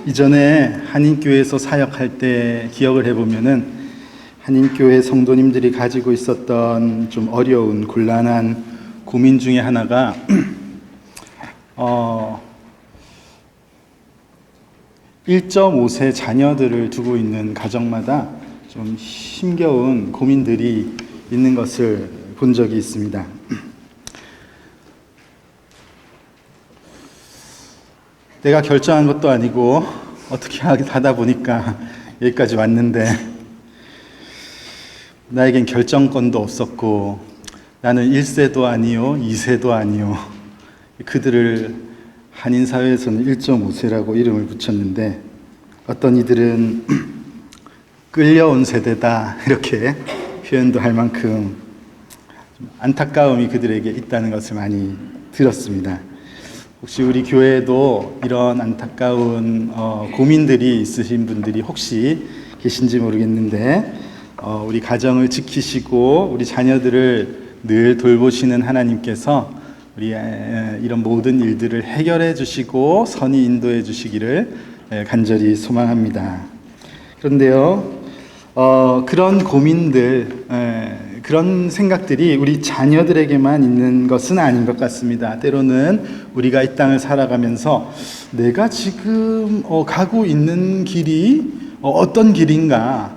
이전에 한인교회에서 사역할 때 기억을 해보면은 한인교회 성도님들이 가지고 있었던 좀 어려운 곤란한 고민 중에 하나가 1.5세 자녀들을 두고 있는 가정마다 좀 힘겨운 고민들이 있는 것을 본 적이 있습니다. 내가 결정한 것도 아니고 어떻게 하다 보니까 여기까지 왔는데 나에겐 결정권도 없었고 나는 1세도 아니요 2세도 아니요. 그들을 한인사회에서는 1.5세라고 이름을 붙였는데 어떤 이들은 끌려온 세대다 이렇게 표현도 할 만큼 좀 안타까움이 그들에게 있다는 것을 많이 들었습니다. 혹시 우리 교회에도 이런 안타까운 고민들이 있으신 분들이 혹시 계신지 모르겠는데 우리 가정을 지키시고 우리 자녀들을 늘 돌보시는 하나님께서 우리 이런 모든 일들을 해결해 주시고 선히 인도해 주시기를 간절히 소망합니다. 그런데요, 그런 고민들, 그런 생각들이 우리 자녀들에게만 있는 것은 아닌 것 같습니다. 때로는 우리가 이 땅을 살아가면서 내가 지금 가고 있는 길이 어떤 길인가,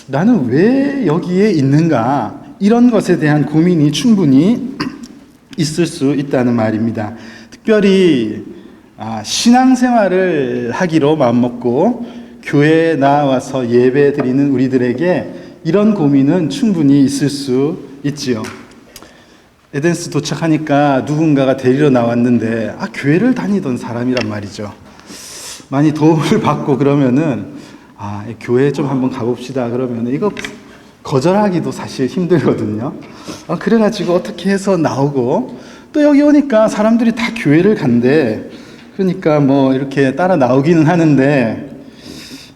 나는 왜 여기에 있는가, 이런 것에 대한 고민이 충분히 있을 수 있다는 말입니다. 특별히 신앙생활을 하기로 마음먹고 교회에 나와서 예배 드리는 우리들에게 이런 고민은 충분히 있을 수 있지요. 에덴스 도착하니까 누군가가 데리러 나왔는데 교회를 다니던 사람이란 말이죠. 많이 도움을 받고 그러면은 교회 좀 한번 가봅시다 그러면 이거 거절하기도 사실 힘들거든요. 그래가지고 어떻게 해서 나오고 또 여기 오니까 사람들이 다 교회를 간대. 그러니까 뭐 이렇게 따라 나오기는 하는데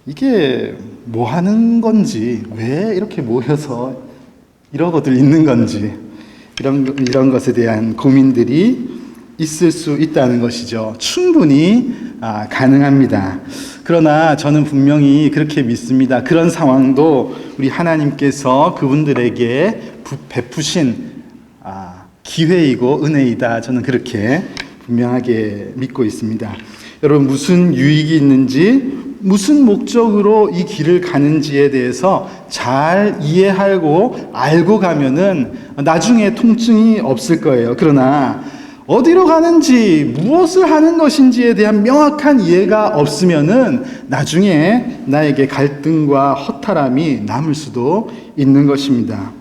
이게 뭐 하는 건지, 왜 이렇게 모여서 이러고들 있는 건지, 이런 것에 대한 고민들이 있을 수 있다는 것이죠. 충분히 가능합니다. 그러나 저는 분명히 그렇게 믿습니다. 그런 상황도 우리 하나님께서 그분들에게 베푸신 기회이고 은혜이다. 저는 그렇게 분명하게 믿고 있습니다. 여러분, 무슨 유익이 있는지, 무슨 목적으로 이 길을 가는지에 대해서 잘 이해하고 알고 가면은 나중에 통증이 없을 거예요. 그러나 어디로 가는지, 무엇을 하는 것인지에 대한 명확한 이해가 없으면은 나중에 나에게 갈등과 허탈함이 남을 수도 있는 것입니다.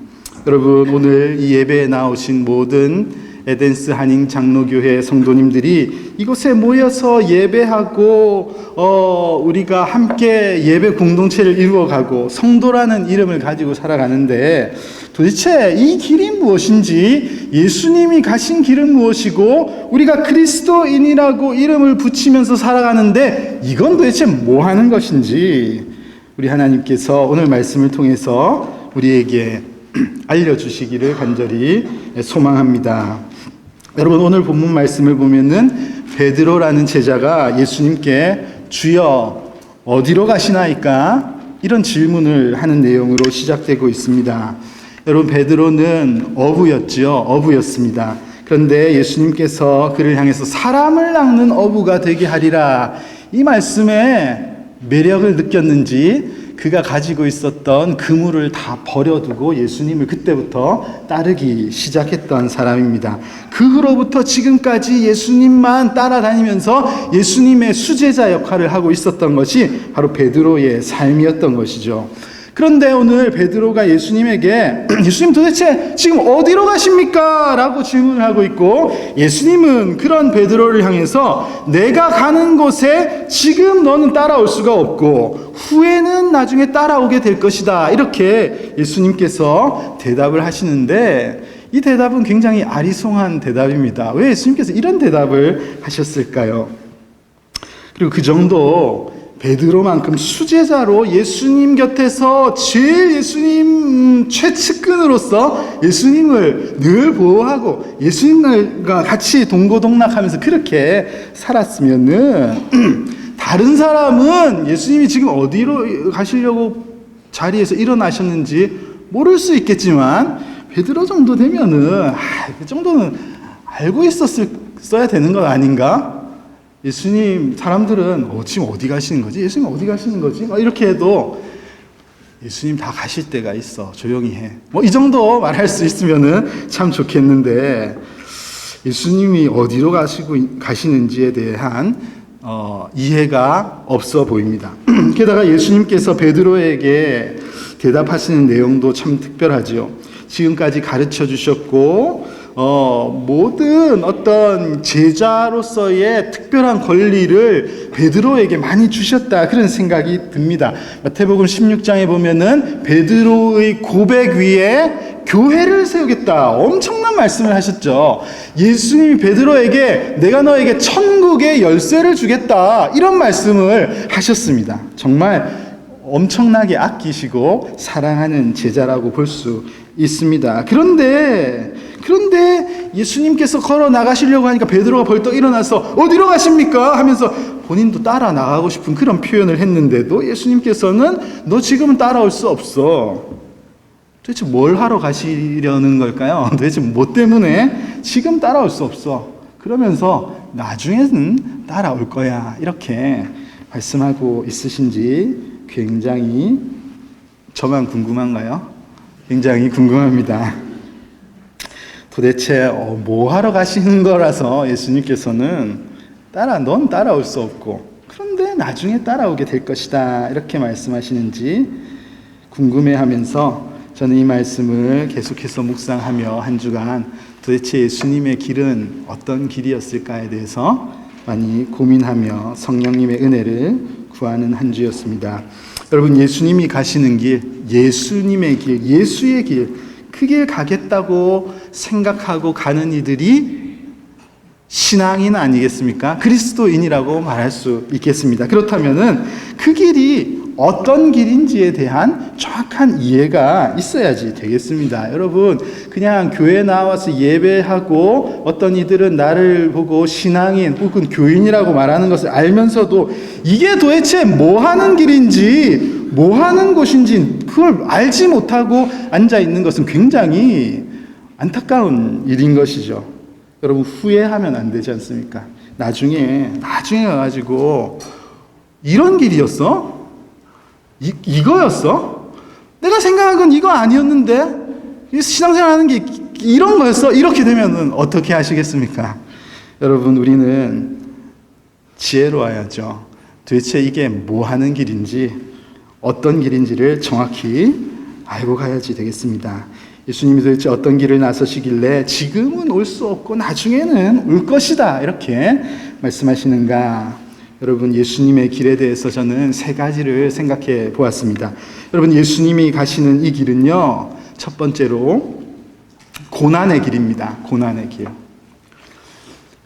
여러분, 오늘 이 예배에 나오신 모든 에덴스 한인 장로교회 성도님들이 이곳에 모여서 예배하고 우리가 함께 예배 공동체를 이루어가고 성도라는 이름을 가지고 살아가는데 도대체 이 길이 무엇인지, 예수님이 가신 길은 무엇이고 우리가 그리스도인이라고 이름을 붙이면서 살아가는데 이건 도대체 뭐 하는 것인지 우리 하나님께서 오늘 말씀을 통해서 우리에게 알려주시기를 간절히 소망합니다. 여러분, 오늘 본문 말씀을 보면은 베드로라는 제자가 예수님께 주여 어디로 가시나이까? 이런 질문을 하는 내용으로 시작되고 있습니다. 여러분, 베드로는 어부였습니다. 그런데 예수님께서 그를 향해서 사람을 낚는 어부가 되게 하리라, 이 말씀에 매력을 느꼈는지 그가 가지고 있었던 그물을 다 버려두고 예수님을 그때부터 따르기 시작했던 사람입니다. 그 후로부터 지금까지 예수님만 따라다니면서 예수님의 수제자 역할을 하고 있었던 것이 바로 베드로의 삶이었던 것이죠. 그런데 오늘 베드로가 예수님에게 예수님 도대체 지금 어디로 가십니까? 라고 질문을 하고 있고, 예수님은 그런 베드로를 향해서 내가 가는 곳에 지금 너는 따라올 수가 없고 후에는 나중에 따라오게 될 것이다, 이렇게 예수님께서 대답을 하시는데 이 대답은 굉장히 아리송한 대답입니다. 왜 예수님께서 이런 대답을 하셨을까요? 그리고 그 정도 베드로만큼 수제자로 예수님 곁에서 제일 예수님 최측근으로서 예수님을 늘 보호하고 예수님과 같이 동고동락하면서 그렇게 살았으면은 다른 사람은 예수님이 지금 어디로 가시려고 자리에서 일어나셨는지 모를 수 있겠지만 베드로 정도 되면은 그 정도는 알고 있었어야 되는 것 아닌가? 예수님, 사람들은 지금 어디 가시는 거지? 예수님 어디 가시는 거지? 이렇게 해도 예수님 다 가실 때가 있어. 조용히 해. 이 정도 말할 수 있으면은 참 좋겠는데 예수님이 어디로 가시는지에 대한 이해가 없어 보입니다. 게다가 예수님께서 베드로에게 대답하시는 내용도 참 특별하지요. 지금까지 가르쳐 주셨고 모든 어떤 제자로서의 특별한 권리를 베드로에게 많이 주셨다, 그런 생각이 듭니다. 마태복음 16장에 보면은 베드로의 고백 위에 교회를 세우겠다, 엄청난 말씀을 하셨죠. 예수님이 베드로에게 내가 너에게 천국의 열쇠를 주겠다, 이런 말씀을 하셨습니다. 정말 엄청나게 아끼시고 사랑하는 제자라고 볼 수 있습니다. 그런데 예수님께서 걸어 나가시려고 하니까 베드로가 벌떡 일어나서 어디로 가십니까? 하면서 본인도 따라 나가고 싶은 그런 표현을 했는데도 예수님께서는 너 지금은 따라올 수 없어. 도대체 뭘 하러 가시려는 걸까요? 도대체 뭐 때문에 지금 따라올 수 없어. 그러면서 나중에는 따라올 거야, 이렇게 말씀하고 있으신지 굉장히, 저만 궁금한가요? 굉장히 궁금합니다. 도대체 뭐 하러 가시는 거라서 예수님께서는 넌 따라올 수 없고 그런데 나중에 따라오게 될 것이다, 이렇게 말씀하시는지 궁금해하면서 저는 이 말씀을 계속해서 묵상하며 한 주간 도대체 예수님의 길은 어떤 길이었을까에 대해서 많이 고민하며 성령님의 은혜를 구하는 한 주였습니다. 여러분, 예수님이 가시는 길, 예수님의 길, 예수의 길, 그 길 가겠다고 생각하고 가는 이들이 신앙인 아니겠습니까? 그리스도인이라고 말할 수 있겠습니다. 그렇다면은 그 길이 어떤 길인지에 대한 정확한 이해가 있어야지 되겠습니다. 여러분, 그냥 교회 나와서 예배하고 어떤 이들은 나를 보고 신앙인 혹은 교인이라고 말하는 것을 알면서도 이게 도대체 뭐 하는 길인지, 뭐 하는 곳인지 그걸 알지 못하고 앉아 있는 것은 굉장히 안타까운 일인 것이죠. 여러분, 후회하면 안 되지 않습니까? 나중에 가가지고 이런 길이었어? 이거였어? 내가 생각한 건 이거 아니었는데 신앙생활 하는 게 이런 거였어? 이렇게 되면 어떻게 하시겠습니까? 여러분, 우리는 지혜로워야죠. 도대체 이게 뭐 하는 길인지, 어떤 길인지를 정확히 알고 가야지 되겠습니다. 예수님이 도대체 어떤 길을 나서시길래 지금은 올 수 없고 나중에는 올 것이다, 이렇게 말씀하시는가? 여러분, 예수님의 길에 대해서 저는 세 가지를 생각해 보았습니다. 여러분, 예수님이 가시는 이 길은요, 첫 번째로 고난의 길입니다. 고난의 길.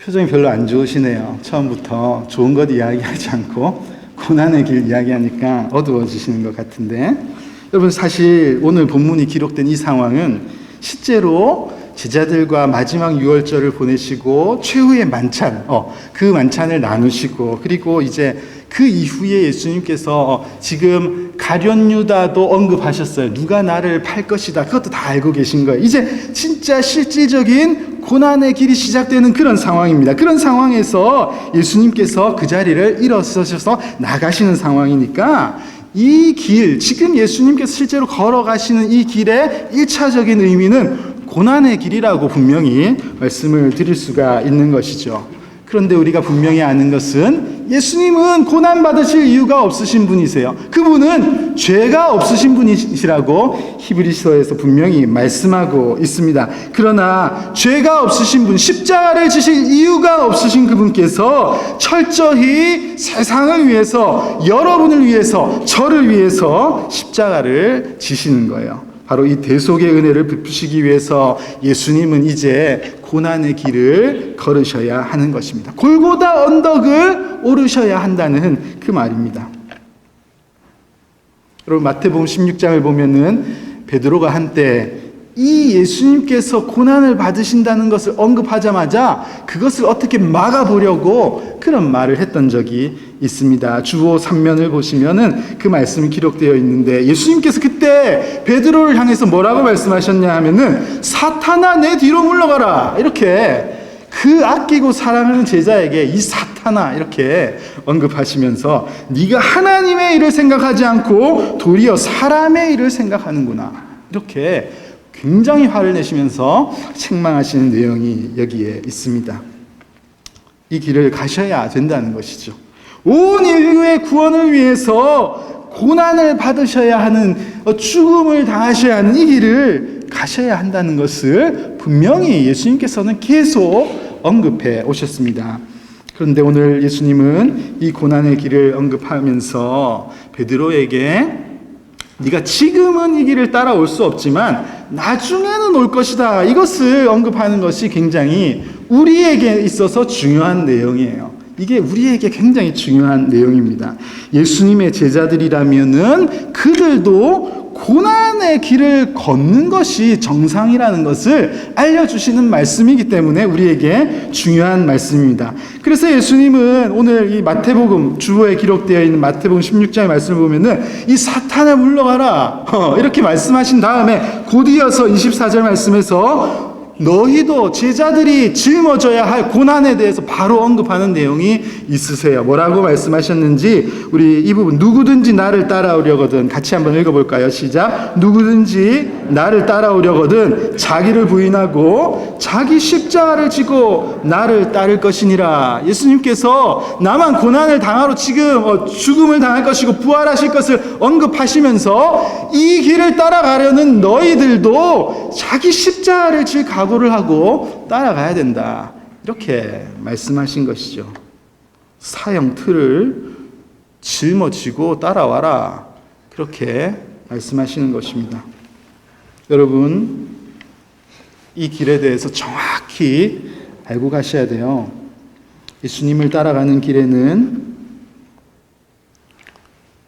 표정이 별로 안 좋으시네요. 처음부터 좋은 것 이야기하지 않고 고난의 길 이야기하니까 어두워지시는 것 같은데, 여러분, 사실 오늘 본문이 기록된 이 상황은 실제로 제자들과 마지막 유월절을 보내시고 최후의 만찬, 그 만찬을 나누시고, 그리고 이제 그 이후에 예수님께서 지금 가룟 유다도 언급하셨어요. 누가 나를 팔 것이다. 그것도 다 알고 계신 거예요. 이제 진짜 실질적인 고난의 길이 시작되는 그런 상황입니다. 그런 상황에서 예수님께서 그 자리를 일어서셔서 나가시는 상황이니까 이 길, 지금 예수님께서 실제로 걸어가시는 이 길의 1차적인 의미는 고난의 길이라고 분명히 말씀을 드릴 수가 있는 것이죠. 그런데 우리가 분명히 아는 것은 예수님은 고난받으실 이유가 없으신 분이세요. 그분은 죄가 없으신 분이시라고 히브리서에서 분명히 말씀하고 있습니다. 그러나 죄가 없으신 분, 십자가를 지실 이유가 없으신 그분께서 철저히 세상을 위해서, 여러분을 위해서, 저를 위해서 십자가를 지시는 거예요. 바로 이 대속의 은혜를 베푸시기 위해서 예수님은 이제 고난의 길을 걸으셔야 하는 것입니다. 골고다 언덕을 오르셔야 한다는 그 말입니다. 여러분, 마태복음 16장을 보면은 베드로가 한때 이 예수님께서 고난을 받으신다는 것을 언급하자마자 그것을 어떻게 막아보려고 그런 말을 했던 적이 있습니다. 주보 3면을 보시면은 그 말씀이 기록되어 있는데, 예수님께서 그때 베드로를 향해서 뭐라고 말씀하셨냐 하면은 사탄아 내 뒤로 물러가라, 이렇게 그 아끼고 사랑하는 제자에게 이 사탄아 이렇게 언급하시면서 네가 하나님의 일을 생각하지 않고 도리어 사람의 일을 생각하는구나, 이렇게 굉장히 화를 내시면서 책망하시는 내용이 여기에 있습니다. 이 길을 가셔야 된다는 것이죠. 온 인류의 구원을 위해서 고난을 받으셔야 하는, 죽음을 당하셔야 하는 이 길을 가셔야 한다는 것을 분명히 예수님께서는 계속 언급해 오셨습니다. 그런데 오늘 예수님은 이 고난의 길을 언급하면서 베드로에게 네가 지금은 이 길을 따라올 수 없지만 나중에는 올 것이다, 이것을 언급하는 것이 굉장히 우리에게 있어서 중요한 내용이에요. 이게 우리에게 굉장히 중요한 내용입니다. 예수님의 제자들이라면은 그들도 고난의 길을 걷는 것이 정상이라는 것을 알려주시는 말씀이기 때문에 우리에게 중요한 말씀입니다. 그래서 예수님은 오늘 이 마태복음, 주보에 기록되어 있는 마태복음 16장의 말씀을 보면은 이 사탄아 물러가라, 이렇게 말씀하신 다음에 곧 이어서 24절 말씀에서 너희도 제자들이 짊어져야 할 고난에 대해서 바로 언급하는 내용이 있으세요. 뭐라고 말씀하셨는지 우리 이 부분, 누구든지 나를 따라오려거든, 같이 한번 읽어볼까요? 시작. 누구든지 나를 따라오려거든 자기를 부인하고 자기 십자가를 지고 나를 따를 것이니라. 예수님께서 나만 고난을 당하러 지금 죽음을 당할 것이고 부활하실 것을 언급하시면서 이 길을 따라가려는 너희들도 자기 십자가를 질 각오를 하고 따라가야 된다, 이렇게 말씀하신 것이죠. 사형 틀을 짊어지고 따라와라, 그렇게 말씀하시는 것입니다. 여러분, 이 길에 대해서 정확히 알고 가셔야 돼요. 예수님을 따라가는 길에는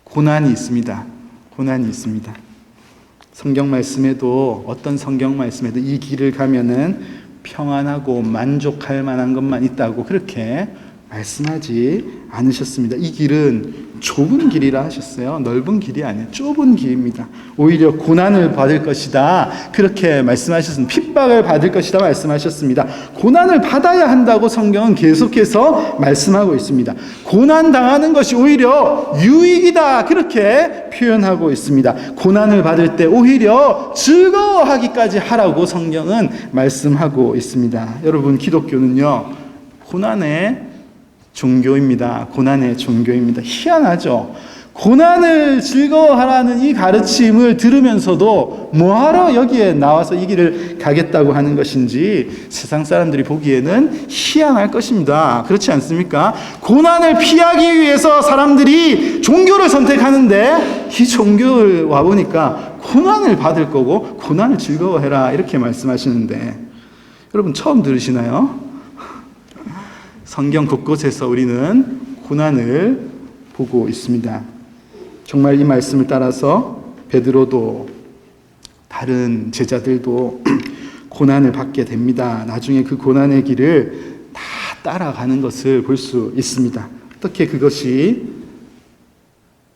고난이 있습니다. 고난이 있습니다. 성경 말씀에도, 어떤 성경 말씀에도 이 길을 가면은 평안하고 만족할 만한 것만 있다고 그렇게 말씀하지 않으셨습니다. 이 길은 좁은 길이라 하셨어요. 넓은 길이 아니에요. 좁은 길입니다. 오히려 고난을 받을 것이다, 그렇게 말씀하셨습니다. 핍박을 받을 것이다 말씀하셨습니다. 고난을 받아야 한다고 성경은 계속해서 말씀하고 있습니다. 고난 당하는 것이 오히려 유익이다, 그렇게 표현하고 있습니다. 고난을 받을 때 오히려 즐거워하기까지 하라고 성경은 말씀하고 있습니다. 여러분, 기독교는요, 고난의 종교입니다. 고난의 종교입니다. 희한하죠? 고난을 즐거워하라는 이 가르침을 들으면서도 뭐하러 여기에 나와서 이 길을 가겠다고 하는 것인지 세상 사람들이 보기에는 희한할 것입니다. 그렇지 않습니까? 고난을 피하기 위해서 사람들이 종교를 선택하는데 이 종교를 와보니까 고난을 받을 거고 고난을 즐거워해라, 이렇게 말씀하시는데, 여러분 처음 들으시나요? 성경 곳곳에서 우리는 고난을 보고 있습니다. 정말 이 말씀을 따라서 베드로도 다른 제자들도 고난을 받게 됩니다. 나중에 그 고난의 길을 다 따라가는 것을 볼 수 있습니다. 어떻게 그것이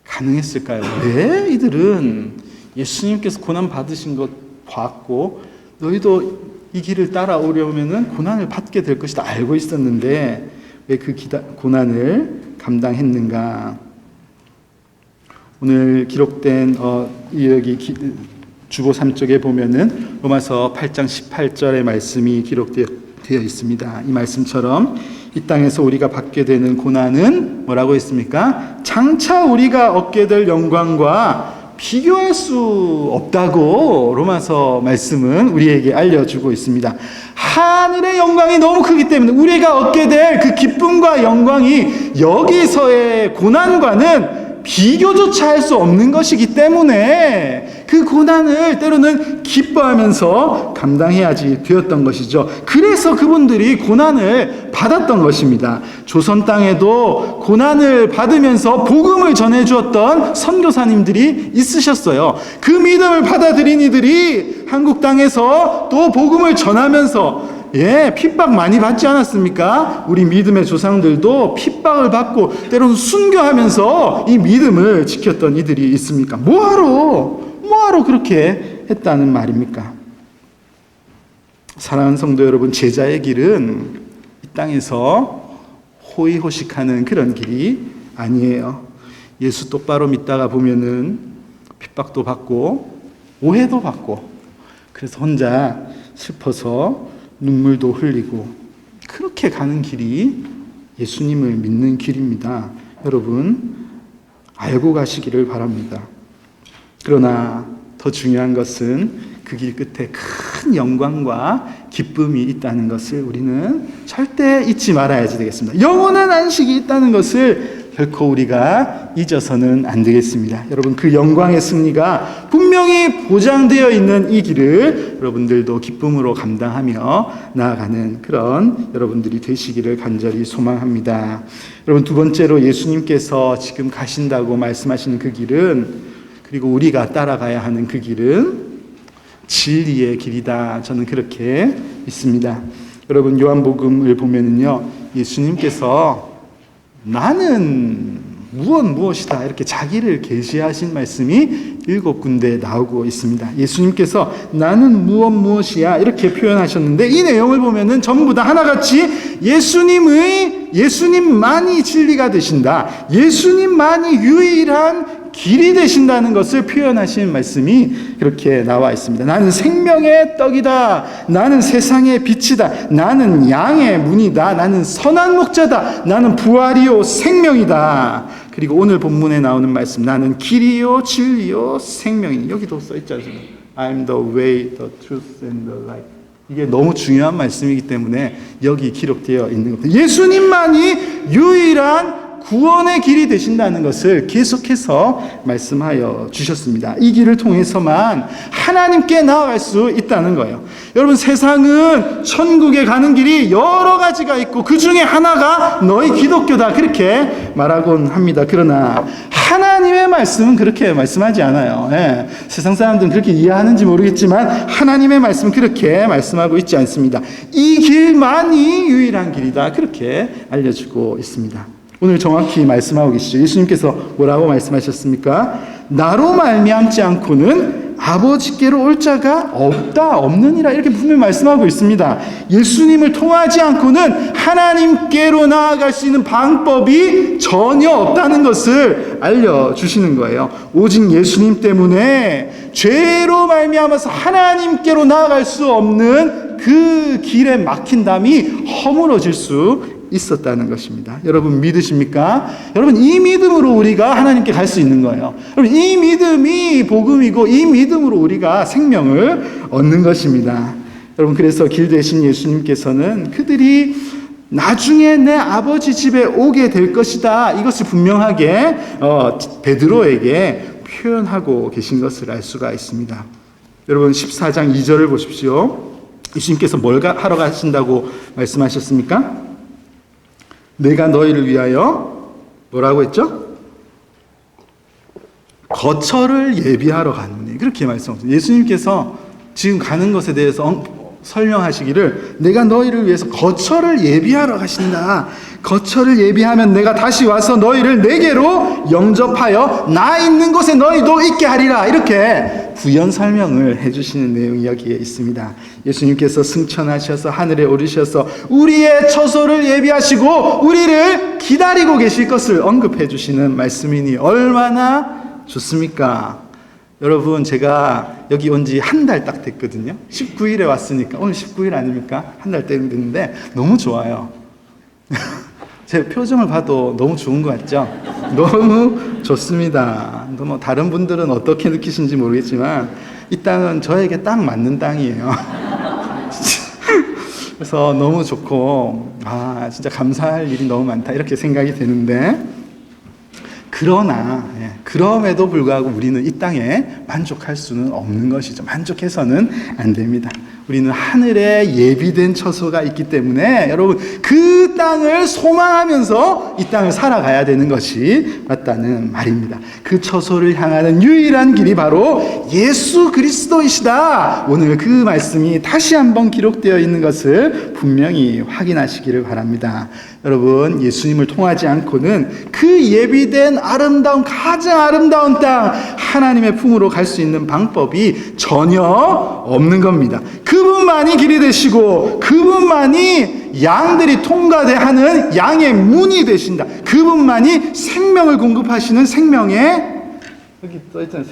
가능했을까요? 왜 이들은 예수님께서 고난 받으신 것 봤고 너희도 이 길을 따라오려면 고난을 받게 될 것이다 알고 있었는데 왜 그 고난을 감당했는가? 오늘 기록된 여기 주보 3쪽에 보면은 로마서 8장 18절의 말씀이 기록되어 있습니다. 이 말씀처럼 이 땅에서 우리가 받게 되는 고난은 뭐라고 했습니까? 장차 우리가 얻게 될 영광과 비교할 수 없다고 로마서 말씀은 우리에게 알려주고 있습니다. 하늘의 영광이 너무 크기 때문에 우리가 얻게 될 그 기쁨과 영광이 여기서의 고난과는 비교조차 할 수 없는 것이기 때문에 그 고난을 때로는 기뻐하면서 감당해야지 되었던 것이죠. 그래서 그분들이 고난을 받았던 것입니다. 조선 땅에도 고난을 받으면서 복음을 전해주었던 선교사님들이 있으셨어요. 그 믿음을 받아들인 이들이 한국 땅에서 또 복음을 전하면서 핍박 많이 받지 않았습니까? 우리 믿음의 조상들도 핍박을 받고 때로는 순교하면서 이 믿음을 지켰던 이들이 있습니까? 뭐하러 그렇게 했다는 말입니까? 사랑하는 성도 여러분, 제자의 길은 이 땅에서 호의호식하는 그런 길이 아니에요. 예수 똑바로 믿다가 보면은 핍박도 받고 오해도 받고, 그래서 혼자 슬퍼서 눈물도 흘리고, 그렇게 가는 길이 예수님을 믿는 길입니다. 여러분, 알고 가시기를 바랍니다. 그러나 더 중요한 것은 그 길 끝에 큰 영광과 기쁨이 있다는 것을 우리는 절대 잊지 말아야지 되겠습니다. 영원한 안식이 있다는 것을 결코 우리가 잊어서는 안 되겠습니다. 여러분, 그 영광의 승리가 분명히 보장되어 있는 이 길을 여러분들도 기쁨으로 감당하며 나아가는 그런 여러분들이 되시기를 간절히 소망합니다. 여러분, 두 번째로 예수님께서 지금 가신다고 말씀하시는 그 길은, 그리고 우리가 따라가야 하는 그 길은 진리의 길이다. 저는 그렇게 믿습니다. 여러분, 요한복음을 보면은요, 예수님께서 나는 무엇이다 이렇게 자기를 계시하신 말씀이 7군데 나오고 있습니다. 예수님께서 나는 무엇이야 이렇게 표현하셨는데, 이 내용을 보면은 전부 다 하나같이 예수님만이 진리가 되신다, 예수님만이 유일한 길이 되신다는 것을 표현하신 말씀이 그렇게 나와 있습니다. 나는 생명의 떡이다, 나는 세상의 빛이다, 나는 양의 문이다, 나는 선한 목자다, 나는 부활이요 생명이다. 그리고 오늘 본문에 나오는 말씀, 나는 길이요 진리요 생명이, 여기도 써있지 않습니까? I'm the way, the truth and the life. 이게 너무 중요한 말씀이기 때문에 여기 기록되어 있는 겁니다. 예수님만이 유일한 구원의 길이 되신다는 것을 계속해서 말씀하여 주셨습니다. 이 길을 통해서만 하나님께 나아갈 수 있다는 거예요. 여러분, 세상은 천국에 가는 길이 여러 가지가 있고 그 중에 하나가 너희 기독교다 그렇게 말하곤 합니다. 그러나 하나님의 말씀은 그렇게 말씀하지 않아요. 세상 사람들은 그렇게 이해하는지 모르겠지만 하나님의 말씀은 그렇게 말씀하고 있지 않습니다. 이 길만이 유일한 길이다 그렇게 알려주고 있습니다. 오늘 정확히 말씀하고 계시죠. 예수님께서 뭐라고 말씀하셨습니까? 나로 말미암지 않고는 아버지께로 올 자가 없느니라 이렇게 분명히 말씀하고 있습니다. 예수님을 통하지 않고는 하나님께로 나아갈 수 있는 방법이 전혀 없다는 것을 알려주시는 거예요. 오직 예수님 때문에 죄로 말미암아서 하나님께로 나아갈 수 없는 그 길에 막힌 담이 허물어질 수 있었다는 것입니다. 여러분, 믿으십니까? 여러분, 이 믿음으로 우리가 하나님께 갈 수 있는 거예요. 여러분, 이 믿음이 복음이고 이 믿음으로 우리가 생명을 얻는 것입니다. 여러분, 그래서 길 대신 예수님께서는 그들이 나중에 내 아버지 집에 오게 될 것이다, 이것을 분명하게 베드로에게 표현하고 계신 것을 알 수가 있습니다. 여러분, 14장 2절을 보십시오. 예수님께서 뭘 하러 가신다고 말씀하셨습니까? 내가 너희를 위하여 뭐라고 했죠? 거처를 예비하러 가느니, 그렇게 말씀하셨습니다. 예수님께서 지금 가는 것에 대해서 설명하시기를, 내가 너희를 위해서 거처를 예비하러 가신다. 거처를 예비하면 내가 다시 와서 너희를 내게로 영접하여 나 있는 곳에 너희도 있게 하리라. 이렇게 부연 설명을 해주시는 내용이 여기에 있습니다. 예수님께서 승천하셔서 하늘에 오르셔서 우리의 처소를 예비하시고 우리를 기다리고 계실 것을 언급해 주시는 말씀이니 얼마나 좋습니까? 여러분, 제가 여기 온 지 한 달 딱 됐거든요. 19일에 왔으니까 오늘 19일 아닙니까? 한 달 됐는데 너무 좋아요. 제 표정을 봐도 너무 좋은 것 같죠? 너무 좋습니다. 뭐 다른 분들은 어떻게 느끼신지 모르겠지만 이 땅은 저에게 딱 맞는 땅이에요. 그래서 너무 좋고 진짜 감사할 일이 너무 많다 이렇게 생각이 되는데, 그 그럼에도 불구하고 우리는 이 땅에 만족할 수는 없는 것이죠. 만족해서는 안 됩니다. 우리는 하늘에 예비된 처소가 있기 때문에 여러분 그 땅을 소망하면서 이 땅을 살아가야 되는 것이 맞다는 말입니다. 그 처소를 향하는 유일한 길이 바로 예수 그리스도이시다. 오늘 그 말씀이 다시 한번 기록되어 있는 것을 분명히 확인하시기를 바랍니다. 여러분 예수님을 통하지 않고는 그 예비된 가장 아름다운 땅 하나님의 품으로 갈 수 있는 방법이 전혀 없는 겁니다. 그분만이 길이 되시고 그분만이 양들이 통과하는 양의 문이 되신다. 그분만이 생명을 공급하시는 여기 써있잖아요.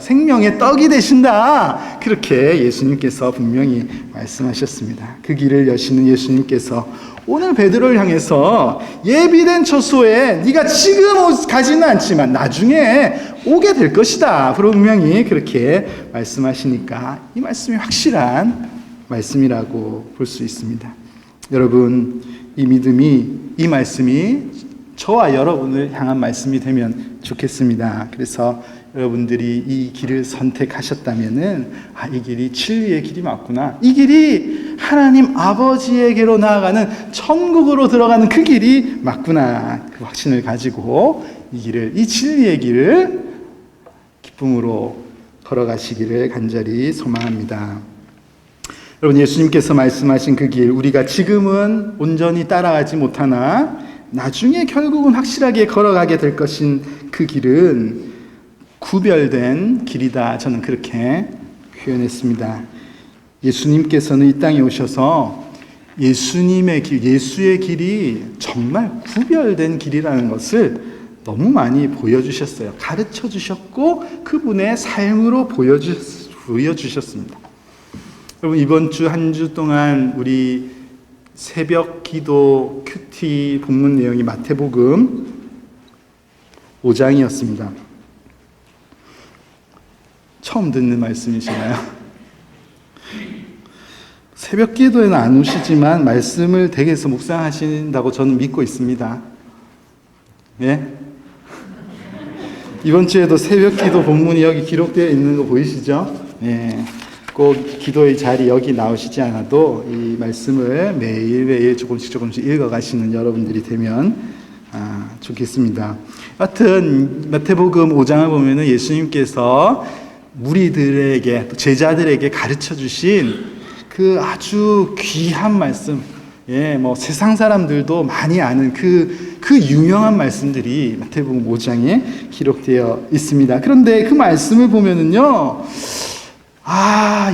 생명의 떡이 되신다. 그렇게 예수님께서 분명히 말씀하셨습니다. 그 길을 여시는 예수님께서 오늘 베드로를 향해서 예비된 처소에 네가 지금 가지는 않지만 나중에 오게 될 것이다. 분명히 그렇게 말씀하시니까 이 말씀이 확실한 말씀이라고 볼 수 있습니다. 여러분 이 말씀이 저와 여러분을 향한 말씀이 되면 좋겠습니다. 그래서 여러분들이 이 길을 선택하셨다면은 이 길이 진리의 길이 맞구나. 이 길이 하나님 아버지에게로 나아가는 천국으로 들어가는 그 길이 맞구나. 그 확신을 가지고 이 진리의 길을 기쁨으로 걸어가시기를 간절히 소망합니다. 여러분 예수님께서 말씀하신 그 길, 우리가 지금은 온전히 따라가지 못하나 나중에 결국은 확실하게 걸어가게 될 것인 그 길은 구별된 길이다. 저는 그렇게 표현했습니다. 예수님께서는 이 땅에 오셔서 예수님의 길, 예수의 길이 정말 구별된 길이라는 것을 너무 많이 보여주셨어요. 가르쳐 주셨고 그분의 삶으로 보여주셨습니다. 여러분 이번 주 한 주 동안 우리 새벽 기도 큐티 본문 내용이 마태복음 5장이었습니다. 처음 듣는 말씀이시나요? 새벽 기도에는 안 오시지만 말씀을 댁에서 묵상하신다고 저는 믿고 있습니다. 예? 이번 주에도 새벽 기도 본문이 여기 기록되어 있는 거 보이시죠? 예. 꼭 기도의 자리 여기 나오시지 않아도 이 말씀을 매일매일 조금씩 읽어가시는 여러분들이 되면 좋겠습니다. 하여튼 마태복음 5장을 보면은 예수님께서 무리들에게 또 제자들에게 가르쳐 주신 그 아주 귀한 말씀, 세상 사람들도 많이 아는 그 유명한 말씀들이 마태복음 5장에 기록되어 있습니다. 그런데 그 말씀을 보면은요,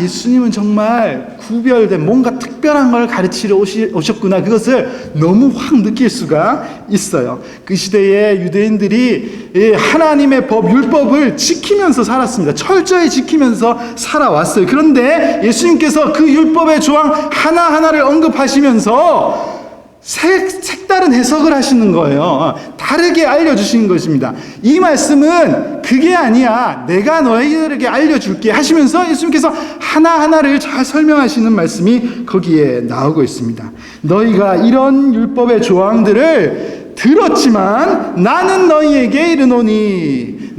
예수님은 정말 구별된 뭔가 특별한 걸 가르치러 오셨구나. 그것을 너무 확 느낄 수가 있어요. 그 시대에 유대인들이 하나님의 법, 율법을 지키면서 살았습니다. 철저히 지키면서 살아왔어요. 그런데 예수님께서 그 율법의 조항 하나하나를 언급하시면서 색다른 해석을 하시는 거예요. 다르게 알려주시는 것입니다. 이 말씀은 그게 아니야. 내가 너희들에게 알려줄게 하시면서 예수님께서 하나하나를 잘 설명하시는 말씀이 거기에 나오고 있습니다. 너희가 이런 율법의 조항들을 들었지만 나는 너희에게 이르노니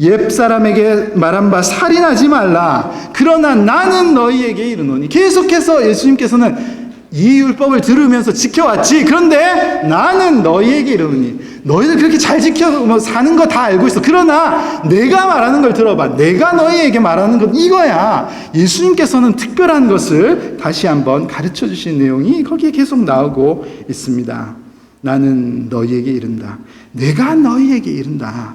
옛사람에게 말한 바 살인하지 말라. 그러나 나는 너희에게 이르노니. 계속해서 예수님께서는 이 율법을 들으면서 지켜왔지. 그런데 나는 너희에게 이르노니. 너희들 그렇게 잘 지켜 사는 거 다 알고 있어. 그러나 내가 말하는 걸 들어봐. 내가 너희에게 말하는 건 이거야. 예수님께서는 특별한 것을 다시 한번 가르쳐 주신 내용이 거기에 계속 나오고 있습니다. 나는 너희에게 이른다. 내가 너희에게 이른다.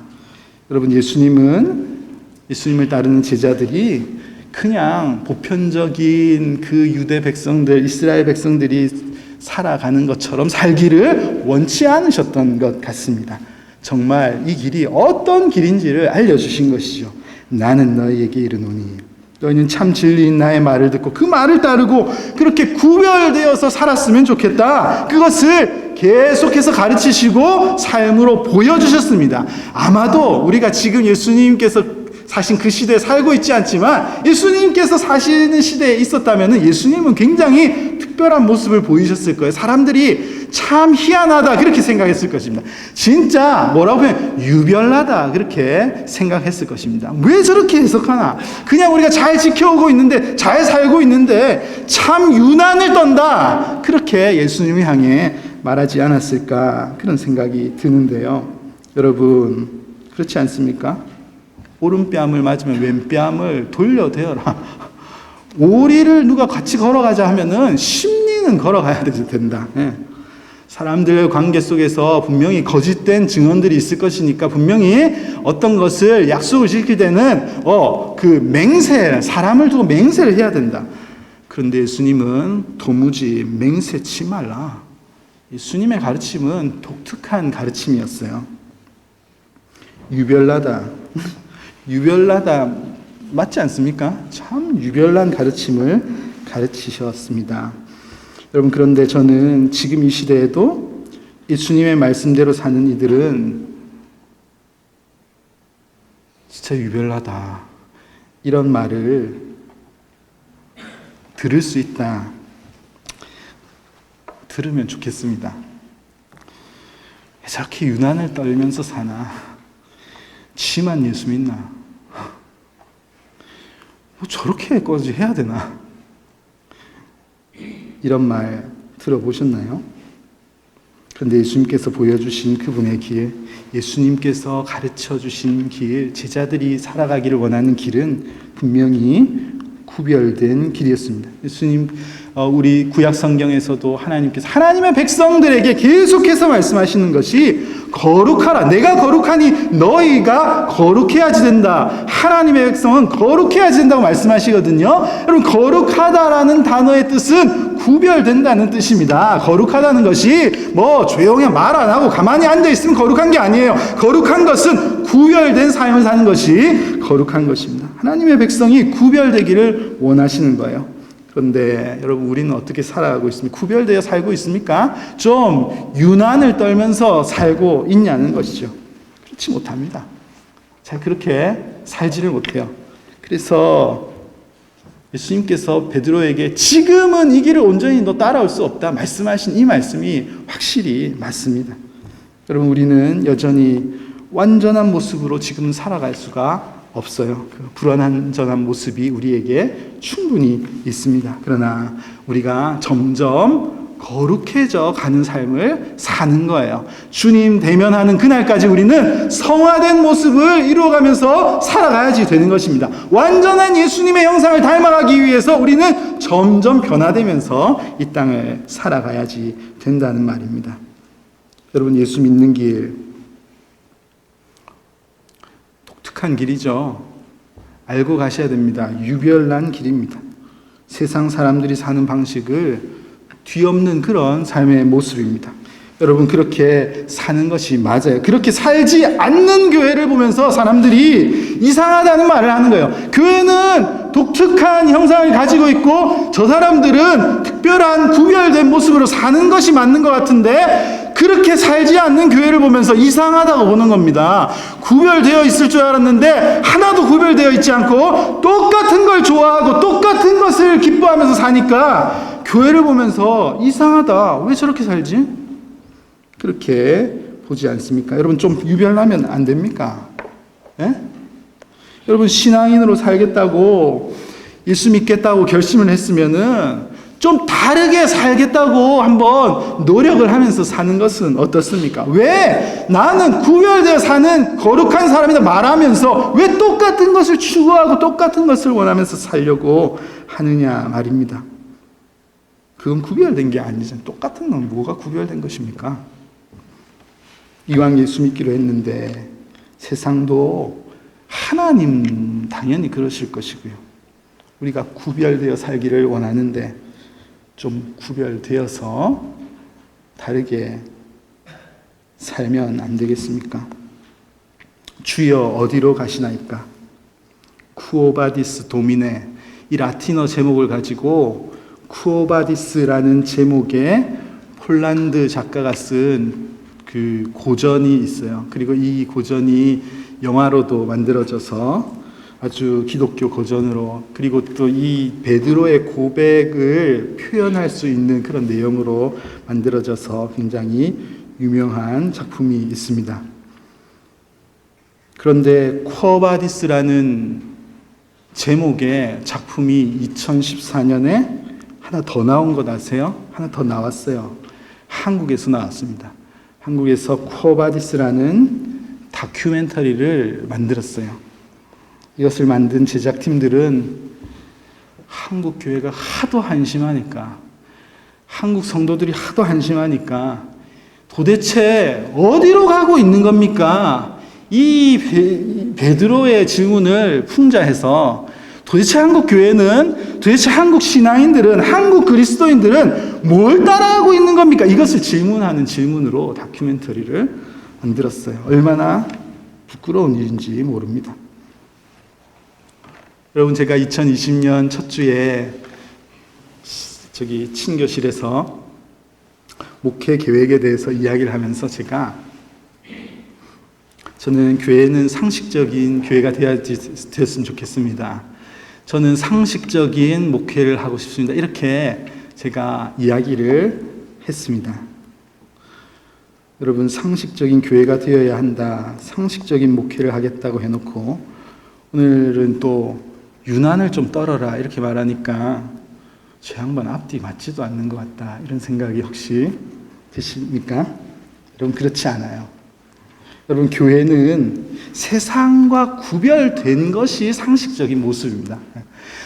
여러분 예수님을 따르는 제자들이 그냥 보편적인 그 유대 백성들, 이스라엘 백성들이 살아가는 것처럼 살기를 원치 않으셨던 것 같습니다. 정말 이 길이 어떤 길인지를 알려주신 것이죠. 나는 너희에게 이르노니 너희는 참 진리인 나의 말을 듣고 그 말을 따르고 그렇게 구별되어서 살았으면 좋겠다. 그것을 계속해서 가르치시고 삶으로 보여주셨습니다. 아마도 우리가 지금 예수님께서 사신 그 시대에 살고 있지 않지만 예수님께서 사시는 시대에 있었다면 예수님은 굉장히 특별한 모습을 보이셨을 거예요. 사람들이 참 희한하다 그렇게 생각했을 것입니다. 진짜 뭐라고 하면 유별나다 그렇게 생각했을 것입니다. 왜 저렇게 해석하나? 그냥 우리가 잘 지켜오고 있는데 잘 살고 있는데 참 유난을 떤다 그렇게 예수님을 향해 말하지 않았을까 그런 생각이 드는데요. 여러분 그렇지 않습니까? 오른뺨을 맞으면 왼뺨을 돌려대어라. 오리를 누가 같이 걸어가자 하면은 심리는 걸어가야 된다. 사람들의 관계 속에서 분명히 거짓된 증언들이 있을 것이니까 분명히 어떤 것을 약속을 지킬 때는 그 맹세, 사람을 두고 맹세를 해야 된다. 그런데 예수님은 도무지 맹세치 말라. 예수님의 가르침은 독특한 가르침이었어요. 유별나다. 유별나다 맞지 않습니까? 참 유별난 가르침을 가르치셨습니다. 여러분 그런데 저는 지금 이 시대에도 예수님의 말씀대로 사는 이들은 진짜 유별나다 이런 말을 들을 수 있다. 들으면 좋겠습니다. 왜 저렇게 유난을 떨면서 사나? 지만 예수 믿나? 뭐 저렇게까지 해야 되나? 이런 말 들어보셨나요? 그런데 예수님께서 보여주신 그분의 길, 예수님께서 가르쳐 주신 길, 제자들이 살아가기를 원하는 길은 분명히 구별된 길이었습니다. 예수님, 우리 구약 성경에서도 하나님께서 하나님의 백성들에게 계속해서 말씀하시는 것이 거룩하라. 내가 거룩하니 너희가 거룩해야지 된다. 하나님의 백성은 거룩해야지 된다고 말씀하시거든요. 여러분 거룩하다라는 단어의 뜻은 구별된다는 뜻입니다. 거룩하다는 것이 뭐 조용히 말 안 하고 가만히 앉아 있으면 거룩한 게 아니에요. 거룩한 것은 구별된 삶을 사는 것이 거룩한 것입니다. 하나님의 백성이 구별되기를 원하시는 거예요. 그런데 여러분 우리는 어떻게 살아가고 있습니까? 구별되어 살고 있습니까? 좀 유난을 떨면서 살고 있냐는 것이죠. 그렇지 못합니다. 잘 그렇게 살지를 못해요. 그래서 예수님께서 베드로에게 지금은 이 길을 온전히 너 따라올 수 없다 말씀하신 이 말씀이 확실히 맞습니다. 여러분 우리는 여전히 완전한 모습으로 지금 살아갈 수가 없어요. 그 불완전한 모습이 우리에게 충분히 있습니다. 그러나 우리가 점점 거룩해져 가는 삶을 사는 거예요. 주님 대면하는 그날까지 우리는 성화된 모습을 이루어가면서 살아가야지 되는 것입니다. 완전한 예수님의 형상을 닮아가기 위해서 우리는 점점 변화되면서 이 땅을 살아가야지 된다는 말입니다. 여러분 예수 믿는 길 독특한 길이죠. 알고 가셔야 됩니다. 유별난 길입니다. 세상 사람들이 사는 방식을 뒤엎는 그런 삶의 모습입니다. 여러분 그렇게 사는 것이 맞아요. 그렇게 살지 않는 교회를 보면서 사람들이 이상하다는 말을 하는 거예요. 교회는 독특한 형상을 가지고 있고 저 사람들은 특별한 구별된 모습으로 사는 것이 맞는 것 같은데 그렇게 살지 않는 교회를 보면서 이상하다고 보는 겁니다. 구별되어 있을 줄 알았는데 하나도 구별되어 있지 않고 똑같은 걸 좋아하고 똑같은 것을 기뻐하면서 사니까 교회를 보면서 이상하다. 왜 저렇게 살지? 그렇게 보지 않습니까? 여러분 좀 유별나면 안 됩니까? 예? 여러분 신앙인으로 살겠다고 예수 믿겠다고 결심을 했으면은 좀 다르게 살겠다고 한번 노력을 하면서 사는 것은 어떻습니까? 왜 나는 구별되어 사는 거룩한 사람이다 말하면서 왜 똑같은 것을 추구하고 똑같은 것을 원하면서 살려고 하느냐 말입니다. 그건 구별된 게 아니잖아요. 똑같은 건 뭐가 구별된 것입니까? 이왕 예수 믿기로 했는데 세상도 하나님 당연히 그러실 것이고요. 우리가 구별되어 살기를 원하는데 좀 구별되어서 다르게 살면 안 되겠습니까? 주여 어디로 가시나이까? 쿠오바디스 도미네, 이 라틴어 제목을 가지고 쿠오바디스라는 제목의 폴란드 작가가 쓴 그 고전이 있어요. 그리고 이 고전이 영화로도 만들어져서 아주 기독교 고전으로, 그리고 또 이 베드로의 고백을 표현할 수 있는 그런 내용으로 만들어져서 굉장히 유명한 작품이 있습니다. 그런데 쿠어바디스라는 제목의 작품이 2014년에 하나 더 나온 것 아세요? 하나 더 나왔어요. 한국에서 나왔습니다. 한국에서 쿠어바디스라는 다큐멘터리를 만들었어요. 이것을 만든 제작팀들은 한국 교회가 하도 한심하니까, 한국 성도들이 하도 한심하니까 도대체 어디로 가고 있는 겁니까? 이 베드로의 질문을 풍자해서 도대체 한국 교회는, 도대체 한국 신앙인들은, 한국 그리스도인들은 뭘 따라하고 있는 겁니까? 이것을 질문하는 질문으로 다큐멘터리를 만들었어요. 얼마나 부끄러운 일인지 모릅니다. 여러분, 제가 2020년 첫 주에 친교실에서 목회 계획에 대해서 이야기를 하면서 저는 교회는 상식적인 교회가 되었으면 좋겠습니다. 저는 상식적인 목회를 하고 싶습니다. 이렇게 제가 이야기를 했습니다. 여러분, 상식적인 교회가 되어야 한다, 상식적인 목회를 하겠다고 해놓고 오늘은 또 유난을 좀 떨어라 이렇게 말하니까 저 양반 앞뒤 맞지도 않는 것 같다, 이런 생각이 혹시 드십니까? 여러분, 그렇지 않아요. 여러분, 교회는 세상과 구별된 것이 상식적인 모습입니다.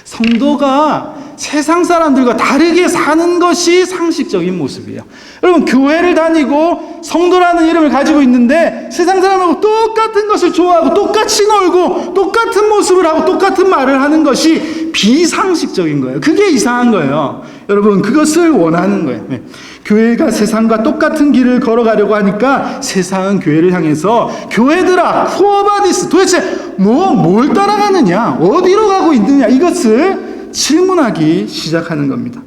성도가 세상 사람들과 다르게 사는 것이 상식적인 모습이에요. 여러분, 교회를 다니고 성도라는 이름을 가지고 있는데 세상 사람하고 똑같은 것을 좋아하고 똑같이 놀고 똑같은 모습을 하고 똑같은 말을 하는 것이 비상식적인 거예요. 그게 이상한 거예요. 여러분, 그것을 원하는 거예요. 네. 교회가 세상과 똑같은 길을 걸어가려고 하니까 세상은 교회를 향해서 교회들아, 쿠어바디스, 도대체 뭘 따라가느냐, 어디로 가고 있느냐, 이것을 질문하기 시작하는 겁니다.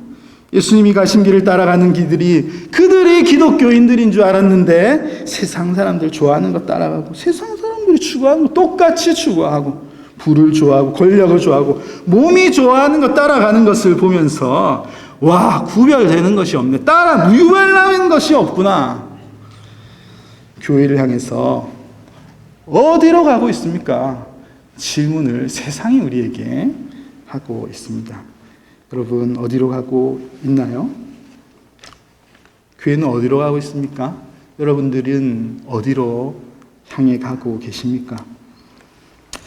예수님이 가신 길을 따라가는 그들이 기독교인들인 줄 알았는데 세상 사람들 좋아하는 거 따라가고, 세상 사람들이 추구하는 거 똑같이 추구하고, 부를 좋아하고 권력을 좋아하고 몸이 좋아하는 거 따라가는 것을 보면서 와, 구별되는 것이 없네, 유별나는 것이 없구나. 교회를 향해서 어디로 가고 있습니까? 질문을 세상이 우리에게 하고 있습니다. 여러분, 어디로 가고 있나요? 교회는 어디로 가고 있습니까? 여러분들은 어디로 향해 가고 계십니까?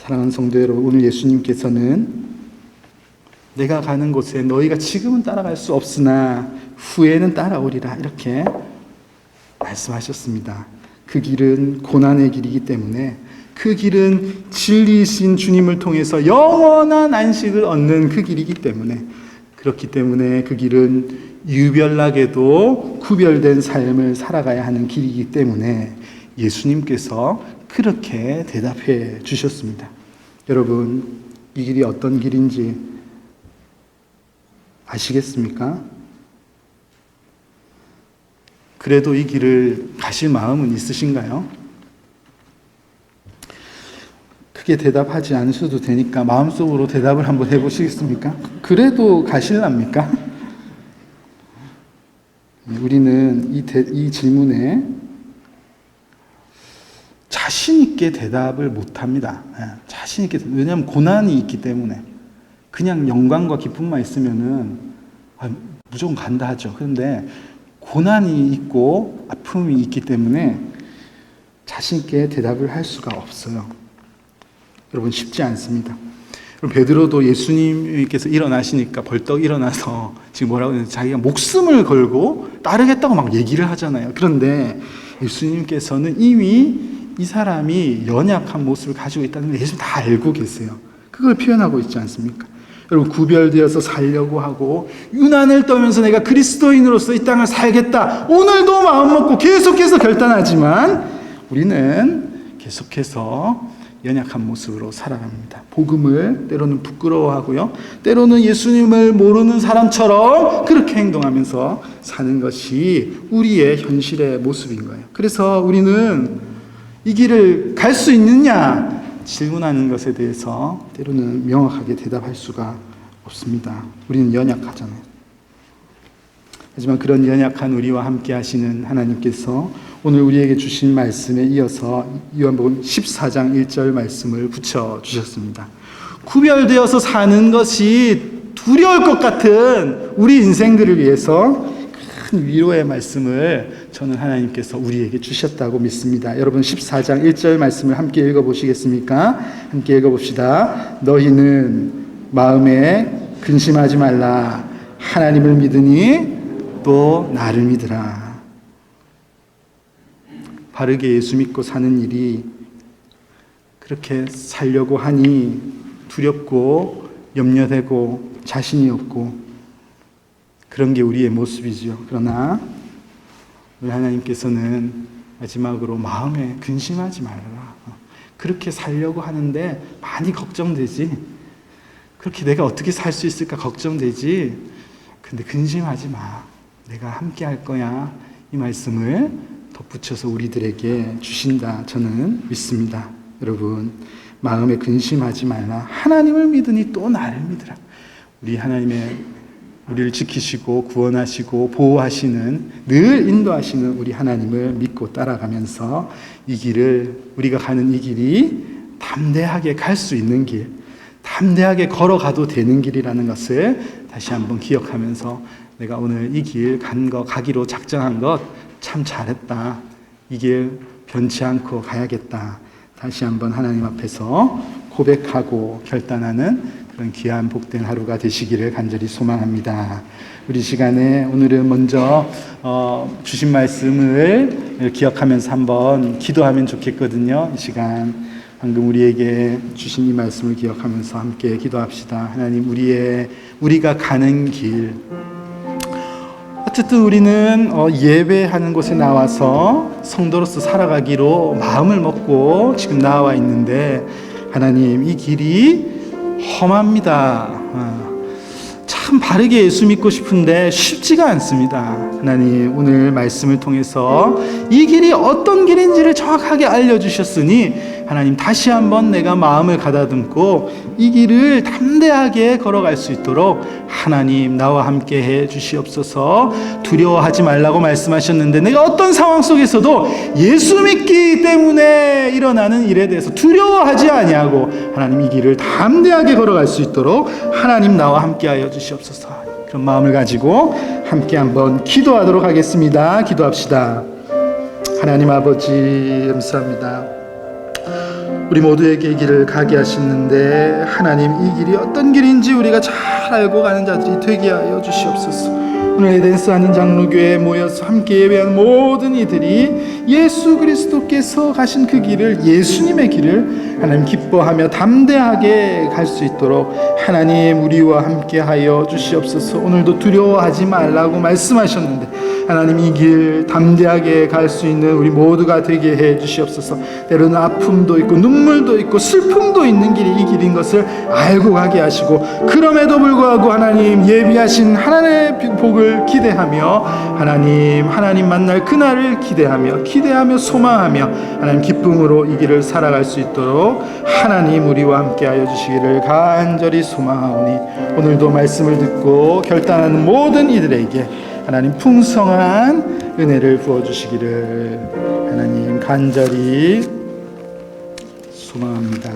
사랑하는 성도 여러분, 오늘 예수님께서는 내가 가는 곳에 너희가 지금은 따라갈 수 없으나 후에는 따라오리라, 이렇게 말씀하셨습니다. 그 길은 고난의 길이기 때문에, 그 길은 진리이신 주님을 통해서 영원한 안식을 얻는 그 길이기 때문에, 그렇기 때문에 그 길은 유별나게도 구별된 삶을 살아가야 하는 길이기 때문에 예수님께서 그렇게 대답해 주셨습니다. 여러분, 이 길이 어떤 길인지 아시겠습니까? 그래도 이 길을 가실 마음은 있으신가요? 크게 대답하지 않으셔도 되니까 마음속으로 대답을 한번 해보시겠습니까? 그래도 가실랍니까? 우리는 이 질문에 자신 있게 대답을 못합니다. 자신 있게, 왜냐하면 고난이 있기 때문에. 그냥 영광과 기쁨만 있으면은 무조건 간다 하죠. 그런데 고난이 있고 아픔이 있기 때문에 자신 있게 대답을 할 수가 없어요. 여러분, 쉽지 않습니다. 베드로도 예수님께서 일어나시니까 벌떡 일어나서 지금 뭐라고 하냐면 자기가 목숨을 걸고 따르겠다고 막 얘기를 하잖아요. 그런데 예수님께서는 이미 이 사람이 연약한 모습을 가지고 있다는 걸 예수님 다 알고 계세요. 그걸 표현하고 있지 않습니까? 여러분, 구별되어서 살려고 하고 유난을 떠면서 내가 그리스도인으로서 이 땅을 살겠다, 오늘도 마음먹고 계속해서 결단하지만 우리는 계속해서 연약한 모습으로 살아갑니다. 복음을 때로는 부끄러워하고요, 때로는 예수님을 모르는 사람처럼 그렇게 행동하면서 사는 것이 우리의 현실의 모습인 거예요. 그래서 우리는 이 길을 갈 수 있느냐, 질문하는 것에 대해서 때로는 명확하게 대답할 수가 없습니다. 우리는 연약하잖아요. 하지만 그런 연약한 우리와 함께 하시는 하나님께서 오늘 우리에게 주신 말씀에 이어서 요한복음 14장 1절 말씀을 붙여주셨습니다. 구별되어서 사는 것이 두려울 것 같은 우리 인생들을 위해서 큰 위로의 말씀을 저는 하나님께서 우리에게 주셨다고 믿습니다. 여러분 14장 1절 말씀을 함께 읽어보시겠습니까? 함께 읽어봅시다. 너희는 마음에 근심하지 말라. 하나님을 믿으니 또 나를 믿으라. 바르게 예수 믿고 사는 일이 그렇게 살려고 하니 두렵고 염려되고 자신이 없고 그런 게 우리의 모습이지요. 그러나 우리 하나님께서는 마지막으로 마음에 근심하지 말라. 그렇게 살려고 하는데 많이 걱정되지. 그렇게 내가 어떻게 살 수 있을까 걱정되지. 근데 근심하지 마. 내가 함께 할 거야. 이 말씀을 덧붙여서 우리들에게 주신다. 저는 믿습니다. 여러분, 마음에 근심하지 말라. 하나님을 믿으니 또 나를 믿으라. 우리 하나님의 우리를 지키시고 구원하시고 보호하시는, 늘 인도하시는 우리 하나님을 믿고 따라가면서 이 길을, 우리가 가는 이 길이 담대하게 갈 수 있는 길, 담대하게 걸어가도 되는 길이라는 것을 다시 한번 기억하면서 내가 오늘 이 길 가기로 작정한 것 참 잘했다. 이 길 변치 않고 가야겠다. 다시 한번 하나님 앞에서 고백하고 결단하는 그런 귀한 복된 하루가 되시기를 간절히 소망합니다. 우리 시간에 오늘은 먼저 주신 말씀을 기억하면서 한번 기도하면 좋겠거든요. 이 시간 방금 우리에게 주신 이 말씀을 기억하면서 함께 기도합시다. 하나님, 우리가 가는 길, 어쨌든 우리는 예배하는 곳에 나와서 성도로서 살아가기로 마음을 먹고 지금 나와 있는데, 하나님, 이 길이 험합니다. 참 바르게 예수 믿고 싶은데 쉽지가 않습니다. 하나님, 오늘 말씀을 통해서 이 길이 어떤 길인지를 정확하게 알려주셨으니 하나님, 다시 한번 내가 마음을 가다듬고 이 길을 담대하게 걸어갈 수 있도록 하나님 나와 함께 해 주시옵소서. 두려워하지 말라고 말씀하셨는데 내가 어떤 상황 속에서도 예수 믿기 때문에 일어나는 일에 대해서 두려워하지 아니하고 하나님 이 길을 담대하게 걸어갈 수 있도록 하나님 나와 함께 하여 주시옵소서. 그런 마음을 가지고 함께 한번 기도하도록 하겠습니다. 기도합시다. 하나님 아버지, 감사합니다. 우리 모두에게 이 길을 가게 하시는데 하나님, 이 길이 어떤 길인지 우리가 잘 알고 가는 자들이 되게 하여 주시옵소서. 오늘 에덴스 한인 장로교회에 모여서 함께 예배하는 모든 이들이 예수 그리스도께서 가신 그 길을, 예수님의 길을 하나님 기뻐하며 담대하게 갈 수 있도록 하나님 우리와 함께 하여 주시옵소서. 오늘도 두려워하지 말라고 말씀하셨는데 하나님 이 길 담대하게 갈 수 있는 우리 모두가 되게 해 주시옵소서. 때로는 아픔도 있고 눈물도 있고 슬픔도 있는 길이 이 길인 것을 알고 가게 하시고, 그럼에도 불구하고 하나님 예비하신 하나님의 복을 기대하며 하나님 만날 그날을 기대하며 소망하며 하나님 기쁨으로 이 길을 살아갈 수 있도록 하나님 우리와 함께 하여 주시기를 간절히 소망하오니, 오늘도 말씀을 듣고 결단하는 모든 이들에게 하나님 풍성한 은혜를 부어주시기를 하나님 간절히 소망합니다.